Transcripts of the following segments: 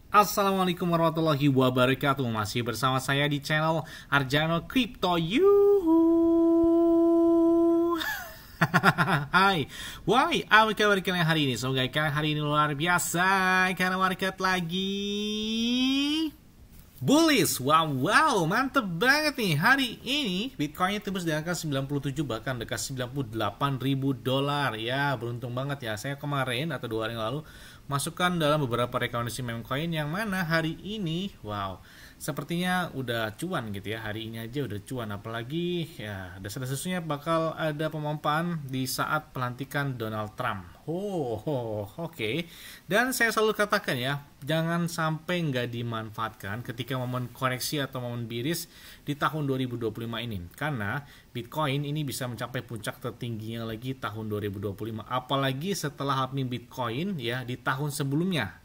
Assalamualaikum warahmatullahi wabarakatuh. Masih bersama saya di channel Arjano Crypto. Yuhu. Hai, why? Apa kabar kalian hari ini? Semoga kalian hari ini luar biasa karena market lagi bullish. Wow, mantep banget nih. Hari ini Bitcoin tembus di angka 97 bahkan dekat 98 ribu dolar. Ya, beruntung banget ya. Saya kemarin atau 2 hari yang lalu masukkan dalam beberapa rekomendasi meme coin yang mana hari ini, sepertinya udah cuan gitu ya. Hari ini aja udah cuan, apalagi ya desas-desusnya bakal ada pemompaan di saat pelantikan Donald Trump. Oke. Dan saya selalu katakan ya, jangan sampai nggak dimanfaatkan ketika momen koreksi atau momen biris di tahun 2025 ini. Karena Bitcoin ini bisa mencapai puncak tertingginya lagi tahun 2025. Apalagi setelah halving Bitcoin ya di tahun sebelumnya.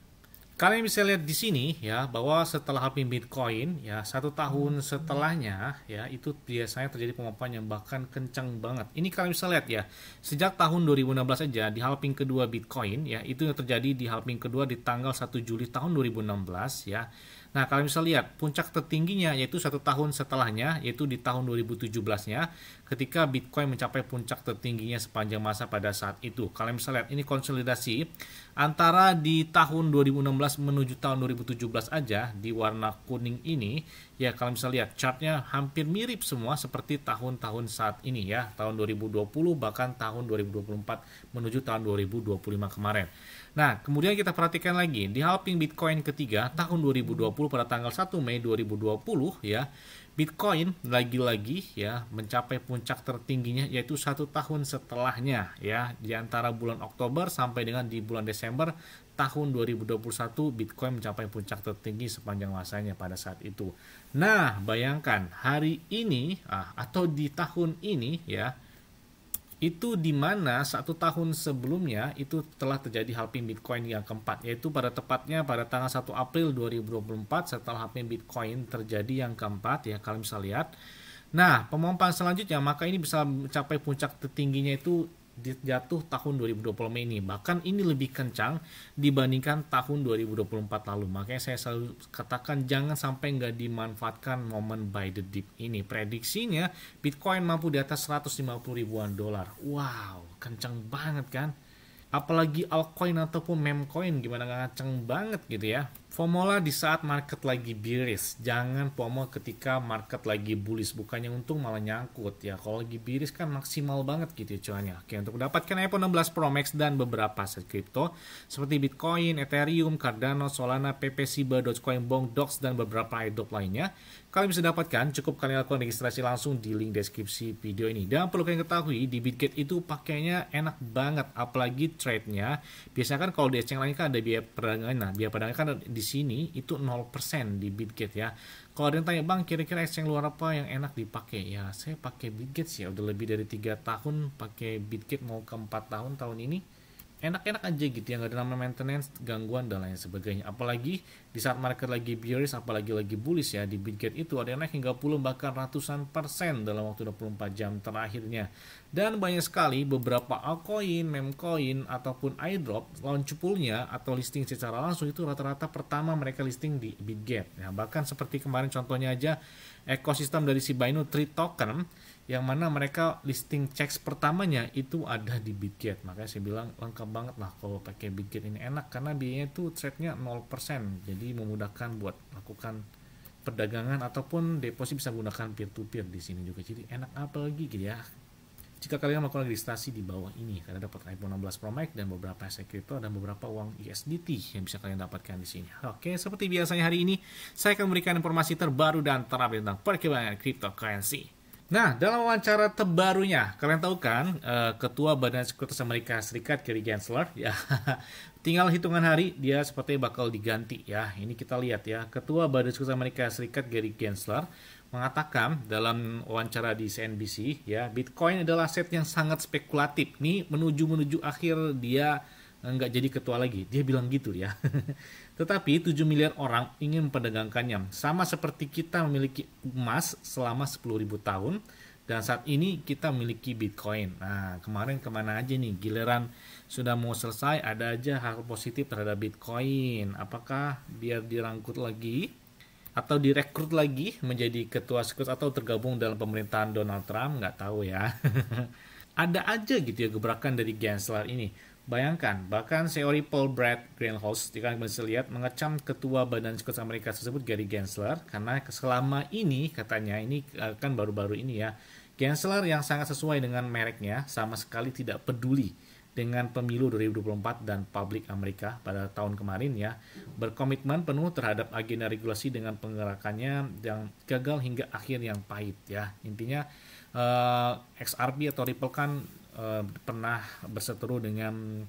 Kalian bisa lihat di sini ya bahwa setelah halving Bitcoin ya 1 tahun setelahnya ya itu biasanya terjadi pemompaan yang bahkan kencang banget. Ini kalian bisa lihat ya, sejak tahun 2016 aja di halving kedua Bitcoin ya itu yang terjadi di halving kedua di tanggal 1 Juli tahun 2016 ya. Nah, kalian bisa lihat puncak tertingginya yaitu 1 tahun setelahnya, yaitu di tahun 2017-nya, ketika Bitcoin mencapai puncak tertingginya sepanjang masa pada saat itu. Kalian bisa lihat ini konsolidasi antara di tahun 2016 menuju tahun 2017 aja di warna kuning ini. Ya, kalian bisa lihat chartnya hampir mirip semua seperti tahun-tahun saat ini ya, tahun 2020 bahkan tahun 2024 menuju tahun 2025 kemarin. Nah, kemudian kita perhatikan lagi di halving Bitcoin ketiga tahun 2020 pada tanggal 1 Mei 2020 ya, Bitcoin lagi-lagi ya mencapai puncak tertingginya yaitu 1 tahun setelahnya ya, di antara bulan Oktober sampai dengan di bulan Desember tahun 2021 Bitcoin mencapai puncak tertinggi sepanjang masanya pada saat itu. Nah, bayangkan hari ini atau di tahun ini ya, itu di mana 1 tahun sebelumnya itu telah terjadi halving Bitcoin yang keempat, yaitu pada tepatnya pada tanggal 1 April 2024 setelah halving Bitcoin terjadi yang keempat ya, kalian bisa lihat. Nah, pemompaan selanjutnya maka ini bisa mencapai puncak tertingginya itu jatuh tahun 2020 ini, bahkan ini lebih kencang dibandingkan tahun 2024 lalu. Makanya saya selalu katakan jangan sampai nggak dimanfaatkan momen buy the dip ini. Prediksinya Bitcoin mampu di atas 150 ribuan dolar. Wow, kencang banget kan? Apalagi altcoin ataupun meme coin gimana nggak kencang banget gitu ya. FOMO lah di saat market lagi bearish, jangan FOMO ketika market lagi bullish, bukannya untung malah nyangkut ya. Kalau lagi bearish kan maksimal banget gitu ya cuannya. Oke, untuk mendapatkan iPhone 16 Pro Max dan beberapa aset kripto seperti Bitcoin, Ethereum, Cardano, Solana, PP, Shiba, Dogecoin, Bonk, Dox dan beberapa airdrop lainnya, kalian bisa dapatkan cukup kalian lakukan registrasi langsung di link deskripsi video ini. Dan perlu kalian ketahui di Bitget itu pakainya enak banget, apalagi trade-nya. Biasanya kan kalau di exchange lain kan ada biaya perdagangan. Nah, biaya perdagangan kan di sini itu 0% di Bitget ya. Kalau ada yang tanya, "Bang, kira-kira exchange luar apa yang enak dipakai?" Ya, saya pakai Bitget sih. Udah lebih dari 3 tahun pakai Bitget, mau ke 4 tahun ini. Enak-enak aja gitu ya, nggak ada nama maintenance, gangguan dan lain sebagainya. Apalagi di saat market lagi bearish, apalagi lagi bullish ya, di Bitget itu ada yang naik hingga puluh bahkan ratusan persen dalam waktu 24 jam terakhirnya. Dan banyak sekali beberapa altcoin, meme coin ataupun airdrop launch poolnya atau listing secara langsung itu rata-rata pertama mereka listing di Bitget. Nah, bahkan seperti kemarin contohnya aja ekosistem dari Shiba Inu Tree Token yang mana mereka listing checks pertamanya itu ada di Bitget. Makanya saya bilang lengkap banget lah kalau pakai Bitget ini, enak karena biayanya itu trade-nya 0%. Jadi memudahkan buat lakukan perdagangan ataupun deposit bisa menggunakan peer to peer di sini juga. Jadi enak apa lagi gitu ya. Jika kalian melakukan registrasi di bawah ini, kalian dapat iPhone 16 Pro Max dan beberapa aset kripto dan beberapa uang USDT yang bisa kalian dapatkan di sini. Oke, seperti biasanya hari ini saya akan memberikan informasi terbaru dan terupdate tentang perkembangan cryptocurrency. Nah, dalam wawancara terbarunya, kalian tahu kan, Ketua Badan Sekuritas Amerika Serikat Gary Gensler, ya, tinggal hitungan hari dia sepertinya bakal diganti ya. Ini kita lihat ya, Ketua Badan Sekuritas Amerika Serikat Gary Gensler mengatakan dalam wawancara di CNBC, ya, Bitcoin adalah aset yang sangat spekulatif. Nih menuju akhir dia nggak jadi ketua lagi, dia bilang gitu ya. Tetapi 7 miliar orang ingin memperdagangkannya, sama seperti kita memiliki emas selama 10.000 tahun dan saat ini kita memiliki Bitcoin. Nah, kemarin kemana aja nih, giliran sudah mau selesai, ada aja hal positif terhadap Bitcoin. Apakah biar dirangkut lagi atau direkrut lagi menjadi ketua sekutu atau tergabung dalam pemerintahan Donald Trump, nggak tahu ya. Ada aja gitu ya gebrakan dari Gensler ini. Bayangkan, bahkan CEO Paul Brad Greenhouse, jika Anda bisa lihat, mengecam ketua Badan Sekutu Amerika tersebut, Gary Gensler, karena selama ini, katanya, ini kan baru-baru ini ya, Gensler yang sangat sesuai dengan mereknya, sama sekali tidak peduli dengan pemilu 2024 dan publik Amerika pada tahun kemarin ya, berkomitmen penuh terhadap agenda regulasi dengan penggerakannya yang gagal hingga akhir yang pahit ya. Intinya XRP atau Ripple kan pernah berseteru dengan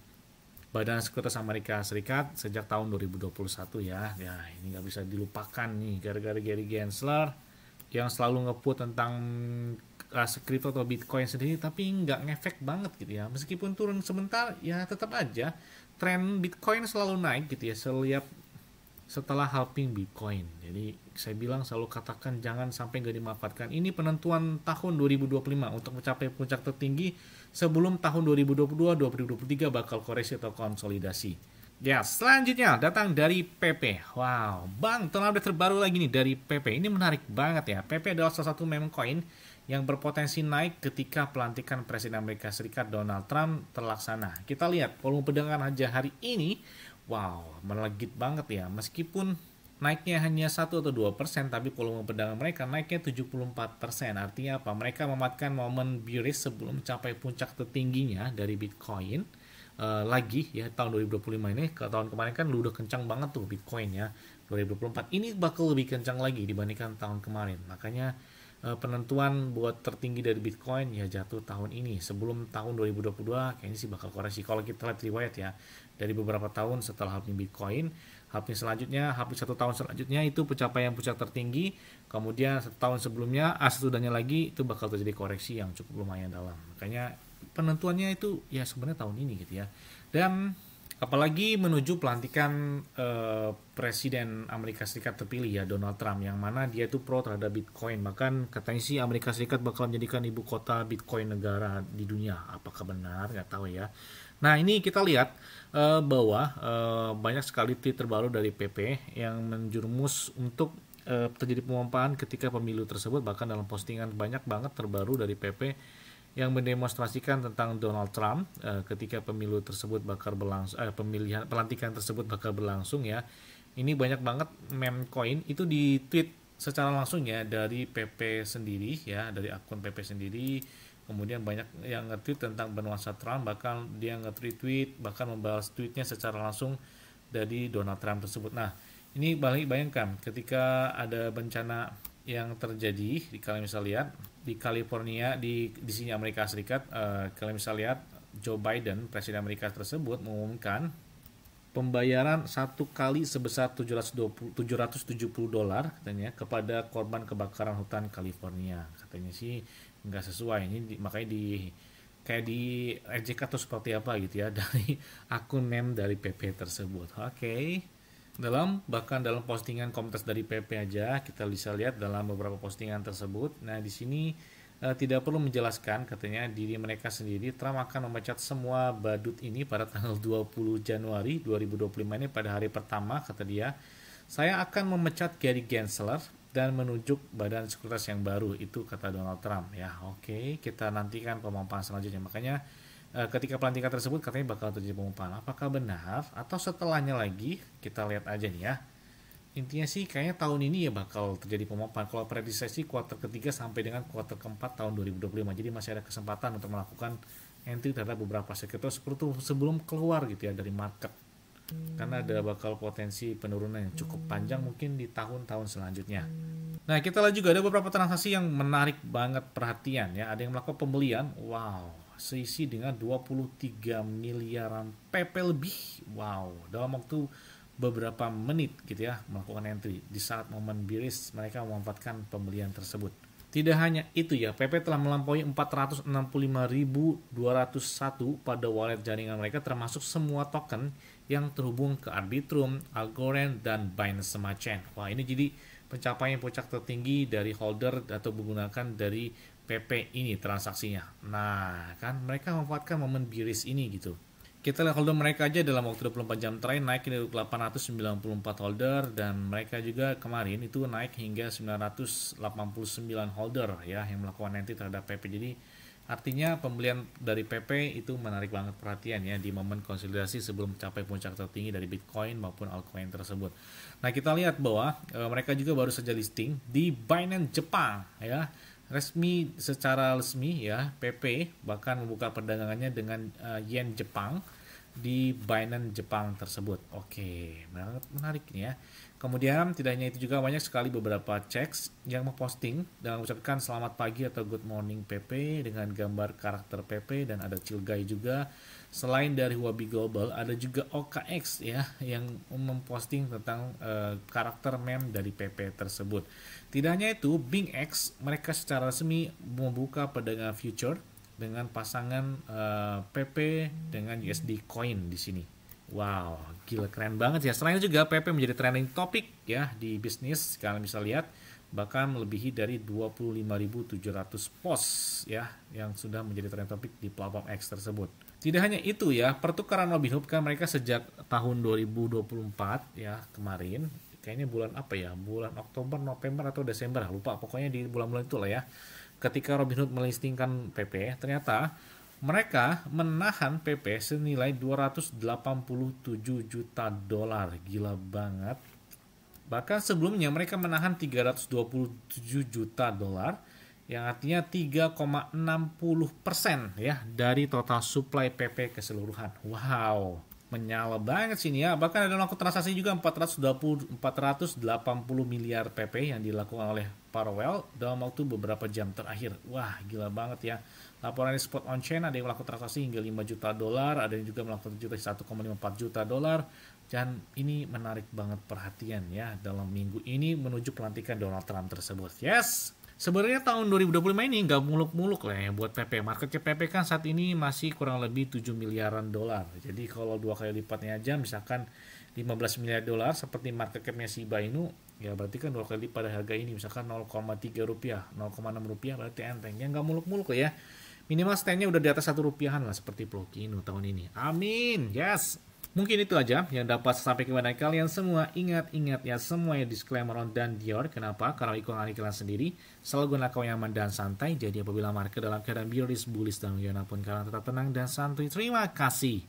Badan Sekuritas Amerika Serikat sejak tahun 2021 ya. Ya, ini nggak bisa dilupakan nih gara-gara Gary Gensler yang selalu nge-put tentang kripto atau Bitcoin sendiri, tapi nggak ngefek banget gitu ya. Meskipun turun sebentar, ya tetap aja tren Bitcoin selalu naik gitu ya setelah halving Bitcoin. Jadi saya bilang selalu katakan jangan sampai nggak dimanfaatkan. Ini penentuan tahun 2025 untuk mencapai puncak tertinggi sebelum tahun 2022-2023 bakal koreksi atau konsolidasi. Ya, selanjutnya datang dari PP. Wow, Bang, update terbaru lagi nih dari PP. Ini menarik banget ya. PP adalah salah satu meme coin yang berpotensi naik ketika pelantikan Presiden Amerika Serikat Donald Trump terlaksana. Kita lihat volume perdagangan aja hari ini, wow, melegit banget ya. Meskipun naiknya hanya 1 atau 2%, tapi volume perdagangan mereka naiknya 74%. Artinya apa? Mereka memanfaatkan momen bearish sebelum mencapai puncak tertingginya dari Bitcoin. Lagi ya tahun 2025 ini, ke tahun kemarin kan udah kencang banget tuh Bitcoin ya. 2024 ini bakal lebih kencang lagi dibandingkan tahun kemarin. Makanya penentuan buat tertinggi dari Bitcoin ya jatuh tahun ini. Sebelum tahun 2022 kayaknya sih bakal koreksi. Kalau kita lihat riwayat ya, dari beberapa tahun setelah halving Bitcoin, halving selanjutnya, halving 1 tahun selanjutnya itu pencapaian puncak tertinggi. Kemudian 1 tahun sebelumnya, sesudahnya lagi itu bakal terjadi koreksi yang cukup lumayan dalam. Makanya penentuannya itu ya sebenarnya tahun ini gitu ya. Dan apalagi menuju pelantikan Presiden Amerika Serikat terpilih ya, Donald Trump, yang mana dia itu pro terhadap Bitcoin. Bahkan katanya sih Amerika Serikat bakal menjadikan ibu kota Bitcoin negara di dunia. Apakah benar? Nggak tahu ya. Nah, ini kita lihat bahwa banyak sekali tweet terbaru dari PP yang menjerumus untuk terjadi pemompaan ketika pemilu tersebut. Bahkan dalam postingan banyak banget terbaru dari PP yang mendemonstrasikan tentang Donald Trump ketika pemilu tersebut bakal berlangsung, pelantikan tersebut bakal berlangsung ya. Ini banyak banget meme coin itu di tweet secara langsung ya dari PP sendiri ya, dari akun PP sendiri. Kemudian banyak yang nge-tweet tentang bernuansa Trump, bahkan dia nge-tweet, bahkan membalas tweetnya secara langsung dari Donald Trump tersebut. Nah, ini bayangkan ketika ada bencana yang terjadi kalau misalnya lihat di California, di sini Amerika Serikat, kalau misalnya lihat Joe Biden, Presiden Amerika tersebut mengumumkan pembayaran 1 kali sebesar $770 katanya kepada korban kebakaran hutan California. Katanya sih nggak sesuai, ini makanya kayak di ejek atau seperti apa gitu ya dari akun meme dari PP tersebut. Oke. Bahkan dalam postingan komunitas dari PP aja kita bisa lihat dalam beberapa postingan tersebut. Nah, di sini tidak perlu menjelaskan, katanya diri mereka sendiri, Trump akan memecat semua badut ini pada tanggal 20 Januari 2025 ini pada hari pertama, kata dia. Saya akan memecat Gary Gensler dan menunjuk badan sekuritas yang baru, itu kata Donald Trump ya. Oke, kita nantikan pemaparan selanjutnya. Makanya ketika pelantikan tersebut katanya bakal terjadi pengumpahan. Apakah benar atau setelahnya lagi? Kita lihat aja nih ya. Intinya sih kayaknya tahun ini ya bakal terjadi pengumpahan. Kalau prediksi sih kuartal ketiga sampai dengan kuartal keempat tahun 2025. Jadi masih ada kesempatan untuk melakukan entry terhadap beberapa sektor seperti itu sebelum keluar gitu ya dari market. Karena ada bakal potensi penurunan yang cukup panjang mungkin di tahun-tahun selanjutnya. Nah, kita lihat juga ada beberapa transaksi yang menarik banget perhatian ya. Ada yang melakukan pembelian, wow, seisi dengan 23 miliaran PP lebih. Wow, dalam waktu beberapa menit gitu ya melakukan entry. Di saat momen bearish mereka memanfaatkan pembelian tersebut. Tidak hanya itu ya, PP telah melampaui 465.201 pada wallet jaringan mereka termasuk semua token yang terhubung ke Arbitrum, Algorand, dan Binance Smart Chain. Wah, ini jadi pencapaian puncak tertinggi dari holder atau menggunakan dari PP ini transaksinya. Nah, kan mereka memanfaatkan momen bearish ini gitu. Kita lihat holder mereka aja dalam waktu 24 jam terakhir naik dari 894 holder, dan mereka juga kemarin itu naik hingga 989 holder ya yang melakukan entry terhadap PP. Jadi artinya pembelian dari PP itu menarik banget perhatian ya di momen konsolidasi sebelum mencapai puncak tertinggi dari Bitcoin maupun altcoin tersebut. Nah, kita lihat bahwa mereka juga baru saja listing di Binance Jepang ya. Secara resmi ya, PP bahkan membuka perdagangannya dengan yen Jepang di Binance Jepang tersebut. Oke, menarik nih ya. Kemudian tidak hanya itu juga banyak sekali beberapa checks yang memposting dan mengucapkan selamat pagi atau good morning PP dengan gambar karakter PP, dan ada Chill Guy juga. Selain dari Huobi Global, ada juga OKX ya yang memposting tentang karakter meme dari PP tersebut. Tidak hanya itu, BingX mereka secara resmi membuka perdagangan future dengan pasangan PP dengan USD coin di sini. Wow, gila keren banget ya. Selain itu juga PP menjadi trending topic ya di bisnis. Kalian bisa lihat bahkan melebihi dari 25.700 post ya yang sudah menjadi trending topic di platform X tersebut. Tidak hanya itu ya, pertukaran Robinhood kan mereka sejak tahun 2024 ya kemarin, kayaknya bulan apa ya, bulan Oktober, November atau Desember, lupa, pokoknya di bulan-bulan itu lah ya. Ketika Robinhood melistingkan PP, ternyata mereka menahan PP senilai 287 juta dolar, gila banget. Bahkan sebelumnya mereka menahan 327 juta dolar, yang artinya 3,60% ya dari total supply PP keseluruhan. Wow, menyala banget sini ya. Bahkan ada waktu transaksi juga 480 miliar PP yang dilakukan oleh Parallel dalam waktu beberapa jam terakhir. Wah, gila banget ya. Laporan di spot on chain ada yang melakukan transaksi hingga 5 juta dolar, ada yang juga melakukan 1,54 juta dolar. Dan ini menarik banget perhatian ya dalam minggu ini menuju pelantikan Donald Trump tersebut. Yes. Sebenarnya tahun 2025 ini nggak muluk-muluk lah ya buat PP. Market cap PP kan saat ini masih kurang lebih 7 miliaran dolar. Jadi kalau 2 kali lipatnya aja misalkan 15 miliar dolar seperti market capnya Shiba Inu, ya berarti kan 2 kali lipat pada harga ini, misalkan 0,3 rupiah, 0,6 rupiah, berarti enteng. Ya nggak muluk-muluk ya. Minimal stand-nya udah di atas 1 rupiahan lah seperti Ploki Inu tahun ini. Amin. Yes. Mungkin itu aja yang dapat saya sampaikan kepada kalian semua. Ingat ya, semuanya disclaimer on dan Dior. Kenapa? Karena ikut kalian sendiri. Selalu gunakan yang aman dan santai. Jadi apabila market dalam keadaan bearish, bullish, dan bagaimanapun kalian tetap tenang dan santuy. Terima kasih.